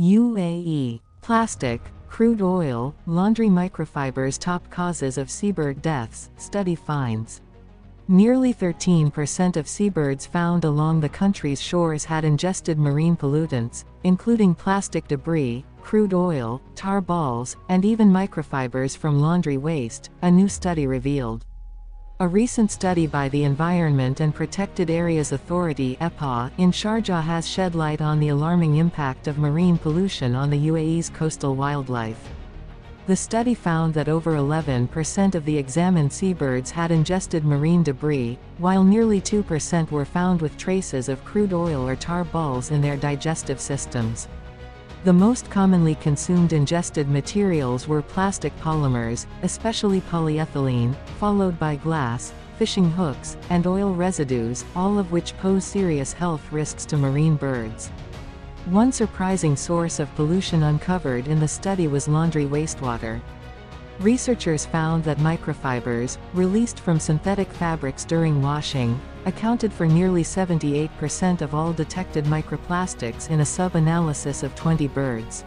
UAE. Plastic, crude oil, laundry microfibers top causes of seabird deaths, study finds. Nearly 13% of seabirds found along the country's shores had ingested marine pollutants, including plastic debris, crude oil, tar balls, and even microfibers from laundry waste, a new study revealed. A recent study by the Environment and Protected Areas Authority (EPA) in Sharjah has shed light on the alarming impact of marine pollution on the UAE's coastal wildlife. The study found that over 11% of the examined seabirds had ingested marine debris, while nearly 2% were found with traces of crude oil or tar balls in their digestive systems. The most commonly consumed ingested materials were plastic polymers, especially polyethylene, followed by glass, fishing hooks, and oil residues, all of which pose serious health risks to marine birds. One surprising source of pollution uncovered in the study was laundry wastewater. Researchers found that microfibers, released from synthetic fabrics during washing, accounted for nearly 78% of all detected microplastics in a sub-analysis of 20 birds.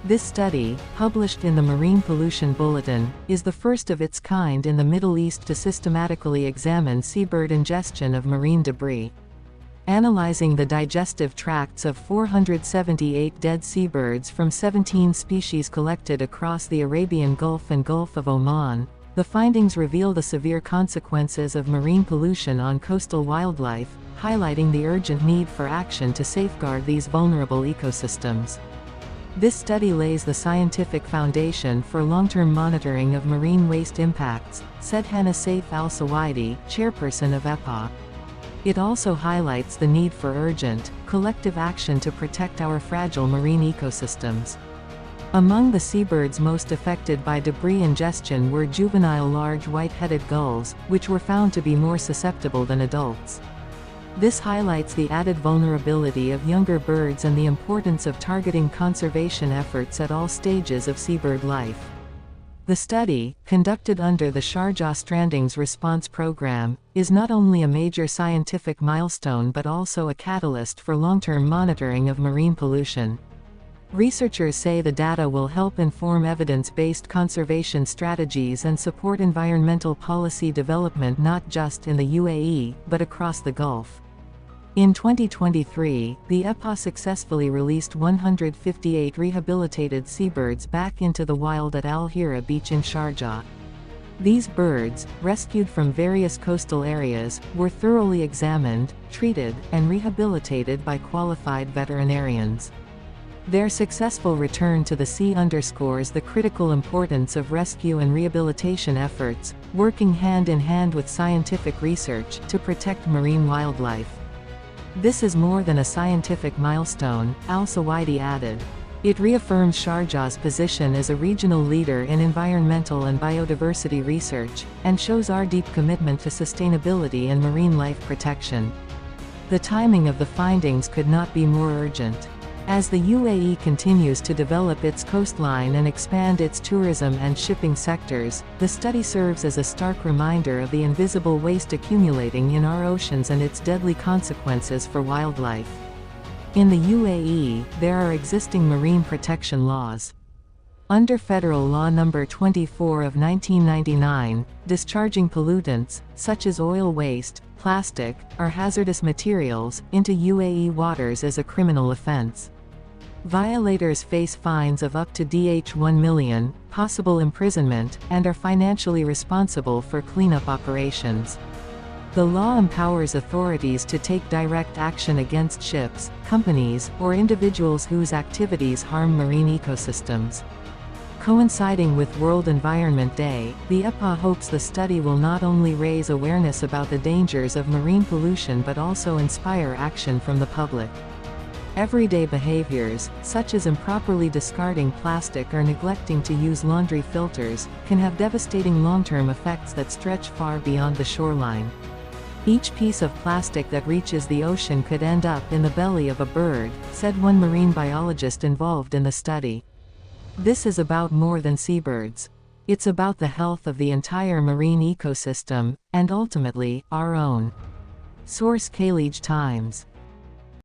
This study, published in the Marine Pollution Bulletin, is the first of its kind in the Middle East to systematically examine seabird ingestion of marine debris. Analyzing the digestive tracts of 478 dead seabirds from 17 species collected across the Arabian Gulf and Gulf of Oman, the findings reveal the severe consequences of marine pollution on coastal wildlife, highlighting the urgent need for action to safeguard these vulnerable ecosystems. This study lays the scientific foundation for long-term monitoring of marine waste impacts, said Hannah Saif Al-Sawaidi, chairperson of EPA. It also highlights the need for urgent, collective action to protect our fragile marine ecosystems. Among the seabirds most affected by debris ingestion were juvenile large white-headed gulls, which were found to be more susceptible than adults. This highlights the added vulnerability of younger birds and the importance of targeting conservation efforts at all stages of seabird life. The study, conducted under the Sharjah Strandings Response Program, is not only a major scientific milestone but also a catalyst for long-term monitoring of marine pollution. Researchers say the data will help inform evidence-based conservation strategies and support environmental policy development not just in the UAE, but across the Gulf. In 2023, the EPA successfully released 158 rehabilitated seabirds back into the wild at Al Hira Beach in Sharjah. These birds, rescued from various coastal areas, were thoroughly examined, treated, and rehabilitated by qualified veterinarians. Their successful return to the sea underscores the critical importance of rescue and rehabilitation efforts, working hand in hand with scientific research to protect marine wildlife. This is more than a scientific milestone, Al-Sawaidi added. It reaffirms Sharjah's position as a regional leader in environmental and biodiversity research, and shows our deep commitment to sustainability and marine life protection. The timing of the findings could not be more urgent. As the UAE continues to develop its coastline and expand its tourism and shipping sectors, the study serves as a stark reminder of the invisible waste accumulating in our oceans and its deadly consequences for wildlife. In the UAE, there are existing marine protection laws. Under Federal Law No. 24 of 1999, discharging pollutants, such as oil waste, plastic, or hazardous materials, into UAE waters is a criminal offense. Violators face fines of up to $1 million, possible imprisonment, and are financially responsible for cleanup operations. The law empowers authorities to take direct action against ships, companies, or individuals whose activities harm marine ecosystems. Coinciding with World Environment Day, the EPA hopes the study will not only raise awareness about the dangers of marine pollution but also inspire action from the public. Everyday behaviors, such as improperly discarding plastic or neglecting to use laundry filters, can have devastating long-term effects that stretch far beyond the shoreline. Each piece of plastic that reaches the ocean could end up in the belly of a bird, said one marine biologist involved in the study. This is about more than seabirds. It's about the health of the entire marine ecosystem, and ultimately, our own. Source: Khaleej Times.